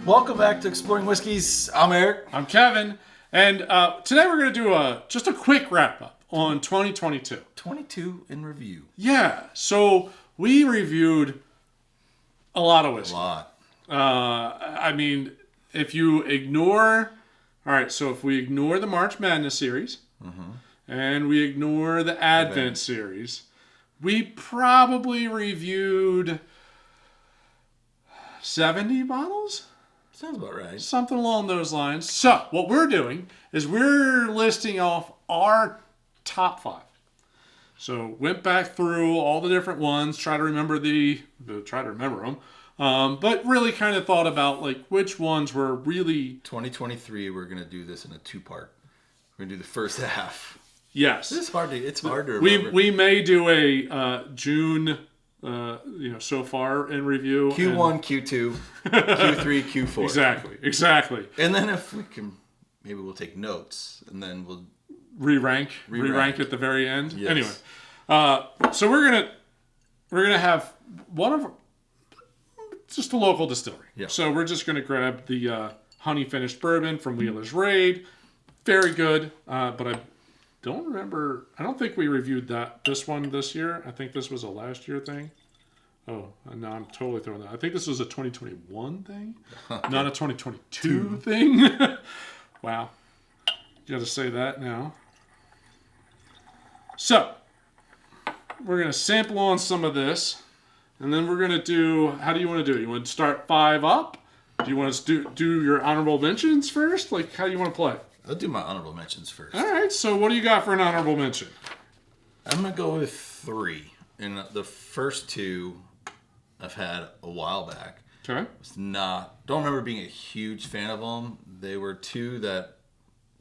Welcome back to Exploring Whiskies. I'm Eric. I'm Kevin, and today we're going to do just a quick wrap-up on 2022. 22 in review. Yeah, so we reviewed a lot of whiskey. A lot. I mean, if you ignore... All right, so if we ignore the March Madness series, and we ignore the Advent series, we probably reviewed 70 bottles? Sounds about right. Something along those lines. So, what we're doing is we're listing off our top 5. So, went back through all the different ones, try to remember them, but really kind of thought about like which ones were really... 2023, we're going to do this in a 2-part. We're going to do the first half. Yes. It's hard to remember. We may do a June... so far in review. Q1, Q2, Q3, Q4. Exactly. And then if we can, maybe we'll take notes and then we'll re-rank at the very end. Yes. Anyway, so we're gonna have one of just a local distillery. Yeah. So we're just gonna grab the honey finished bourbon from Wheeler's Raid. Very good, but I don't remember. I don't think we reviewed this one this year. I think this was a last year thing. Oh, no, I'm totally throwing that. I think this was a 2021 thing, not a 2022 thing. Wow. You got to say that now. So, we're going to sample on some of this, and then we're going to do, how do you want to do it? You want to start 5 up? Do you want to do your honorable mentions first? Like, how do you want to play? I'll do my honorable mentions first. All right, so what do you got for an honorable mention? I'm going to go with 3. And the first 2 I've had a while back. Okay. Don't remember being a huge fan of them. They were 2 that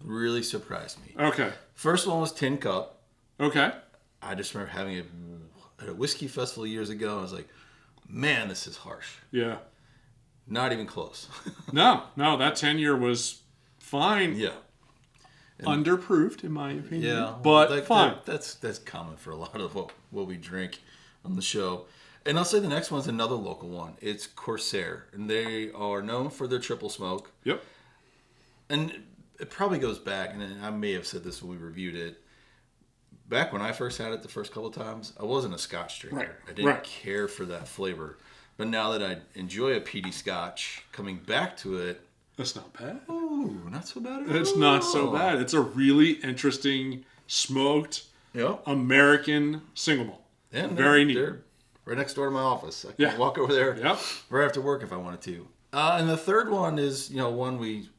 really surprised me. Okay. First one was Tin Cup. Okay. I just remember having it at a whiskey festival years ago. I was like, man, this is harsh. Yeah. Not even close. No, that 10-year was fine. Yeah. Underproofed, in my opinion. Yeah. But fine. That's common for a lot of what we drink on the show. And I'll say the next one's another local one. It's Corsair. And they are known for their triple smoke. Yep. And it probably goes back, and I may have said this when we reviewed it. Back when I first had it the first couple of times, I wasn't a Scotch drinker. Right. I didn't care for that flavor. But now that I enjoy a peaty Scotch, coming back to it, that's not bad. Ooh, not so bad at all. It's not so bad. It's a really interesting smoked American single malt. Yeah, very neat. They're right next door to my office. I can walk over there right after work if I wanted to. And the third one is, one we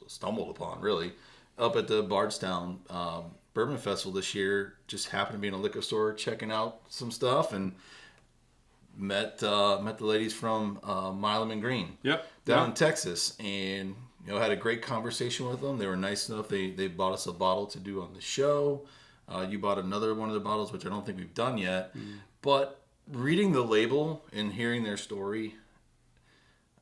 stumbled upon, really, up at the Bardstown Bourbon Festival this year. Just happened to be in a liquor store checking out some stuff and met the ladies from Milam and Green down in Texas, and had a great conversation with them. They were nice enough. They bought us a bottle to do on the show. You bought another one of the bottles, which I don't think we've done yet. But reading the label and hearing their story,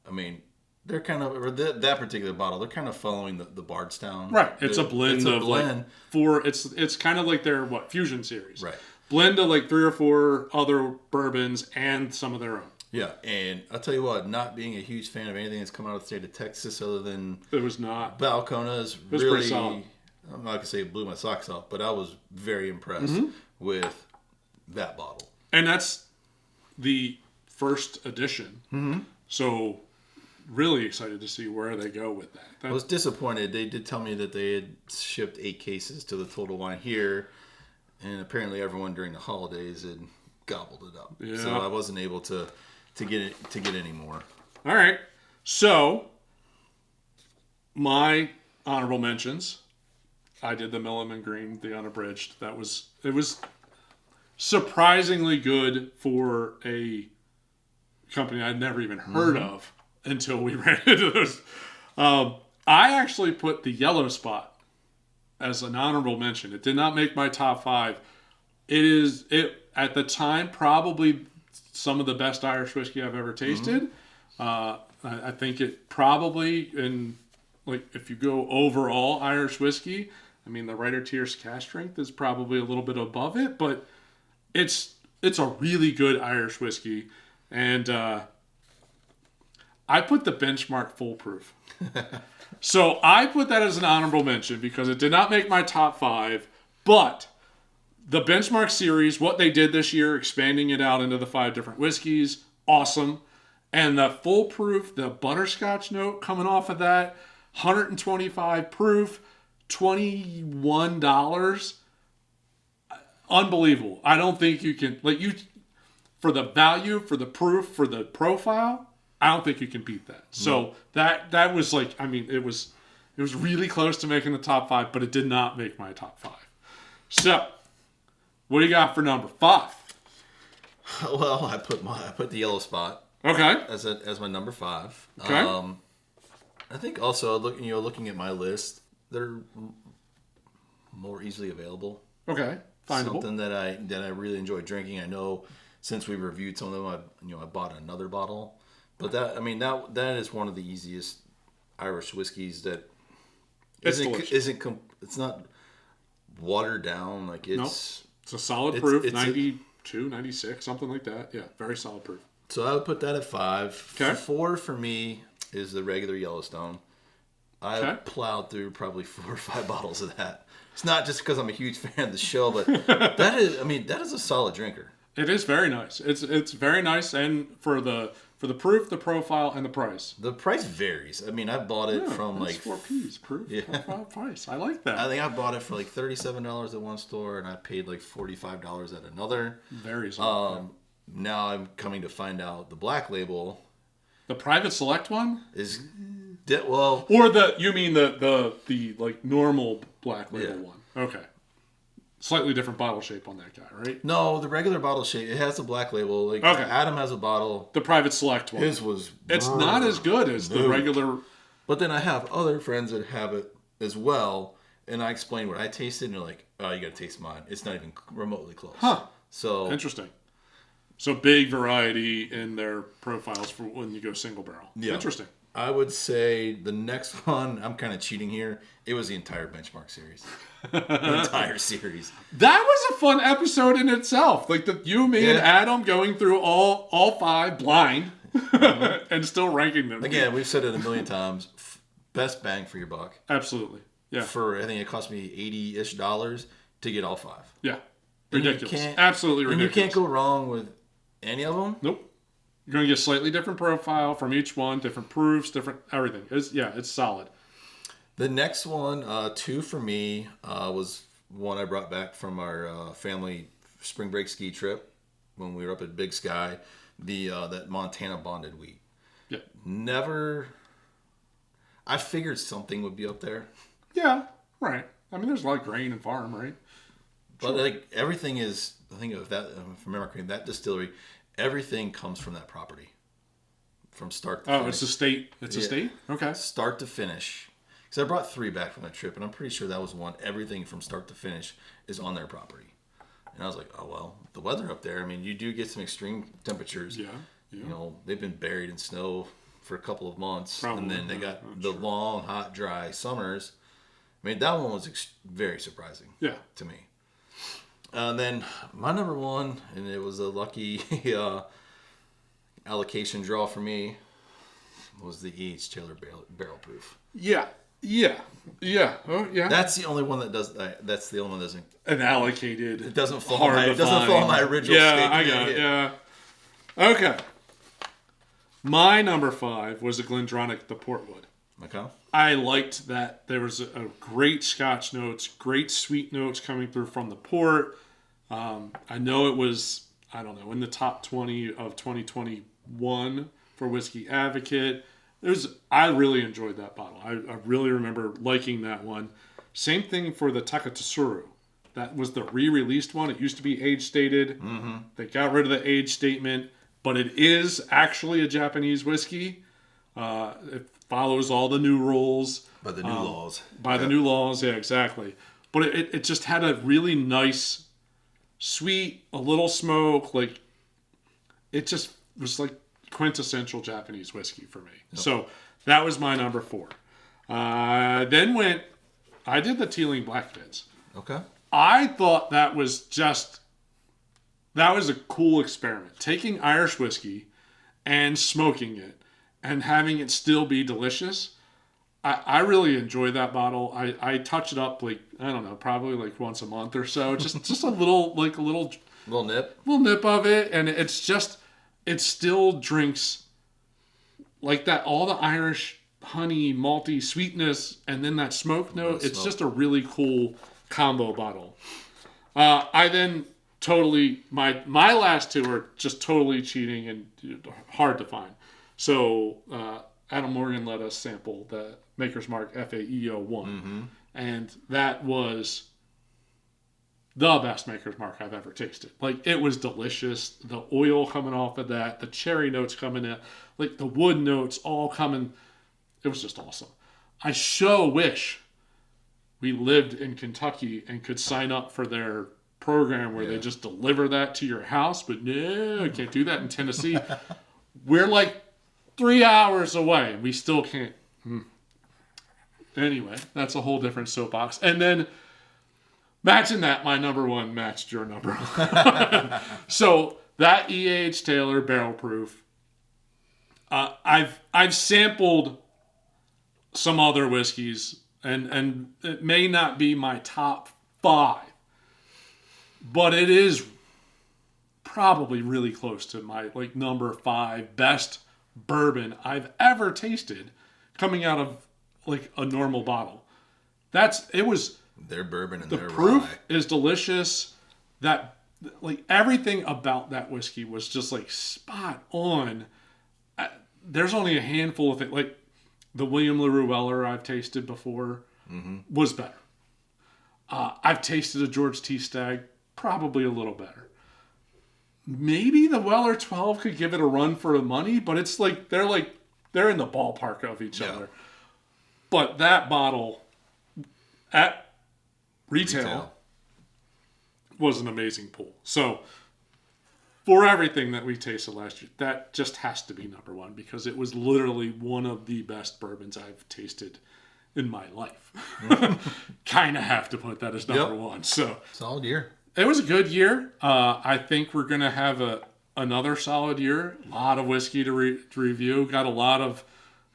I mean, they're kind of, or that particular bottle, they're kind of following the Bardstown. Right. It's a blend. It's kind of like their fusion series. Right. Blend of like 3 or 4 other bourbons and some of their own. Yeah, and I'll tell you what, not being a huge fan of anything that's come out of the state of Texas other than it was not. Balcones is really pretty solid. I'm not gonna say it blew my socks off, but I was very impressed with that bottle. And that's the first edition. Mm-hmm. So really excited to see where they go with that. I was disappointed. They did tell me that they had shipped 8 cases to the Total Wine here, and apparently everyone during the holidays had gobbled it up. Yeah. So I wasn't able to get any more. All right. So my honorable mentions. I did the Milam and Green, the unabridged. It was surprisingly good for a company I'd never even heard of until we ran into those. I actually put the Yellow Spot as an honorable mention. It did not make my top 5. It at the time probably some of the best Irish whiskey I've ever tasted. I think it probably, if you go overall Irish whiskey, I mean, the Writer Tier's cask strength is probably a little bit above it, but it's a really good Irish whiskey. And I put the Benchmark Foolproof. So I put that as an honorable mention because it did not make my top 5, but the Benchmark series, what they did this year, expanding it out into the 5 different whiskeys, awesome. And the Foolproof, the butterscotch note coming off of that, 125 proof, $21. Unbelievable. I don't think you can, for the value, for the proof, for the profile, I don't think you can beat that. So that was it was really close to making the top 5, but it did not make my top 5. So, what do you got for number 5? Well, I put the Yellow Spot. Okay. As my number 5. Okay. I think also looking at my list, they're more easily available. Okay. Findable. Something that I really enjoy drinking. I know since we reviewed some of them, I bought another bottle. But that is one of the easiest Irish whiskeys that it's not watered down. Like it's a solid proof, 92, 96, something like that. Yeah, very solid proof. So I would put that at 5. Okay. 4 for me is the regular Yellowstone. I plowed through probably 4 or 5 bottles of that. It's not just because I'm a huge fan of the show, but that is a solid drinker. It is very nice. It's very nice, and for the proof, the profile, and the price. The price varies. I mean, I bought it from like 4Ps proof, profile, price. I like that. I think I bought it for like $37 at one store, and I paid like $45 at another. Very solid. Now I'm coming to find out the Black Label, the Private Select one is or you mean the like normal Black Label one? Okay. Slightly different bottle shape on that guy, right? No, the regular bottle shape. It has a Black Label. Like okay. Adam has a bottle. The Private Select one. His was. It's not as good as the regular. But then I have other friends that have it as well, and I explain what I tasted, and they're like, "Oh, you got to taste mine. It's not even remotely close." Huh. So interesting. So big variety in their profiles for when you go single barrel. Yeah. Interesting. I would say the next one, I'm kind of cheating here. It was the entire Benchmark series. The entire series. That was a fun episode in itself. Like me and Adam going through all 5 blind and still ranking them. Again, we've said it a million times. Best bang for your buck. Absolutely. Yeah. I think it cost me $80-ish to get all 5. Yeah. Ridiculous. Absolutely ridiculous. And you can't go wrong with any of them. Nope. You're going to get a slightly different profile from each one, different proofs, different everything. It's solid. The next one, 2 for me, was one I brought back from our family spring break ski trip when we were up at Big Sky. That Montana bonded wheat. Yeah. I figured something would be up there. Yeah, right. I mean, there's a lot of grain and farm, right? But like everything is, I think of that, if I remember correctly, that distillery, everything comes from that property. From start to finish. Oh, it's a state? It's a state? Okay. Start to finish. Because I brought 3 back from that trip, and I'm pretty sure that was one. Everything from start to finish is on their property. And I was like, oh, well, the weather up there, I mean, you do get some extreme temperatures. Yeah. You know, they've been buried in snow for a couple of months. Probably, and then they got the long, hot, dry summers. I mean, that one was very surprising to me. And then my number 1, and it was a lucky allocation draw for me, was the E.H. Taylor Barrel Proof. Yeah. Oh, yeah. That's the only one that does that. That's the only one that doesn't. An allocated. It doesn't fall. It doesn't fall my original. Yeah, I got it. Yeah. Okay. My number 5 was a Glendronach, the Portwood. Okay. I liked that there was a great Scotch notes, great sweet notes coming through from the port. I know it was, in the top 20 of 2021 for Whiskey Advocate. I really enjoyed that bottle. I really remember liking that one. Same thing for the Takatatsuru. That was the re-released one. It used to be age stated. Mm-hmm. They got rid of the age statement, but it is actually a Japanese whiskey. It follows all the new rules. By the new laws. The new laws, yeah, exactly. But it just had a really nice, sweet, a little smoke. Like, it just was like quintessential Japanese whiskey for me. Yep. So that was my number 4. Then I did the Teeling Blackfins. Okay. I thought that was a cool experiment. Taking Irish whiskey and smoking it and having it still be delicious. I really enjoy that bottle. I touch it up like, I don't know, probably like once a month or so. Just a little nip of it, and it still drinks like that. All the Irish honey, malty sweetness, and then that smoke note. It's just a really cool combo bottle. I then totally my last two are just totally cheating and hard to find. So Adam Morgan let us sample the Maker's Mark FAEO1, and that was the best Maker's Mark I've ever tasted. Like, it was delicious. The oil coming off of that, the cherry notes coming in, like the wood notes all coming. It was just awesome. I wish we lived in Kentucky and could sign up for their program where they just deliver that to your house, but no, I can't do that in Tennessee. We're like 3 hours away. We still can't. Anyway, that's a whole different soapbox. And then matching that, my number one matched your number one. So that E.H. Taylor barrel proof. I've sampled some other whiskeys, and it may not be my top 5, but it is probably really close to my like number 5 best bourbon I've ever tasted coming out of like a normal bottle. It was their bourbon and the their proof rye is delicious. That like everything about that whiskey was just like spot on. There's only a handful of it. Like the William LaRue Weller I've tasted before was better. I've tasted a George T. Stagg, probably a little better. Maybe the Weller 12 could give it a run for the money, but it's like they're in the ballpark of each other. But that bottle at retail was an amazing pull. So for everything that we tasted last year, that just has to be number one because it was literally one of the best bourbons I've tasted in my life. Kind of have to put that as number one. So solid year. It was a good year. I think we're going to have another solid year. A lot of whiskey to review.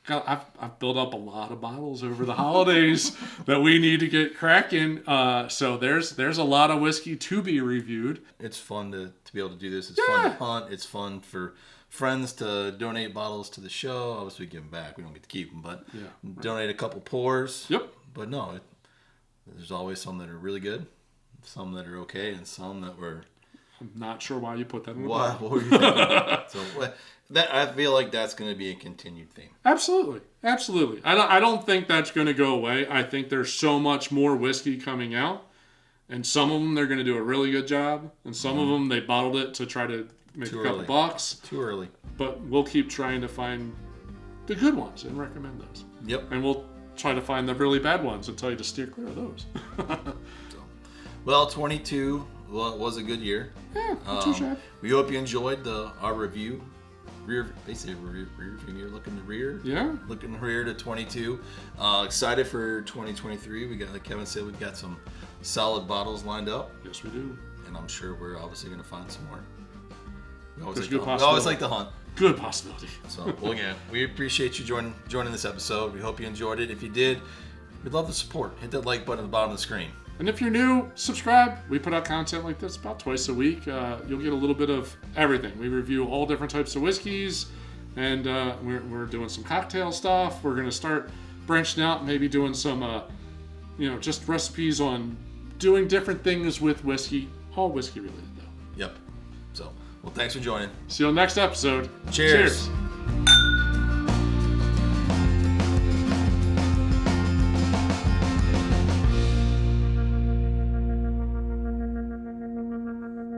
I've built up a lot of bottles over the holidays that we need to get cracking. So there's a lot of whiskey to be reviewed. It's fun to be able to do this. It's fun to hunt. It's fun for friends to donate bottles to the show. Obviously, we give them back. We don't get to keep them, but donate a couple pours. Yep. But no, there's always some that are really good, some that are okay, and some that were... I'm not sure why you put that in the bottle. What were you thinking? So I feel like that's going to be a continued theme. Absolutely. I don't think that's going to go away. I think there's so much more whiskey coming out, and some of them they're going to do a really good job, and some of them they bottled it to try to make a couple bucks. Too early. But we'll keep trying to find the good ones and recommend those. Yep. And we'll try to find the really bad ones and tell you to steer clear of those. Well, 22 was a good year. Yeah, not too shabby. We hope you enjoyed our review. Basically rear view. Looking the rear to 22. Excited for 2023. We got, like Kevin said, we've got some solid bottles lined up. Yes, we do. And I'm sure we're obviously going to find some more. We always like to hunt. Good possibility. So, well, again, we appreciate you joining this episode. We hope you enjoyed it. If you did, we'd love the support. Hit that like button at the bottom of the screen. And if you're new, subscribe. We put out content like this about twice a week. You'll get a little bit of everything. We review all different types of whiskeys, and we're doing some cocktail stuff. We're going to start branching out, maybe doing some, just recipes on doing different things with whiskey. All whiskey related, though. Yep. So, well, thanks for joining. See you on the next episode. Cheers.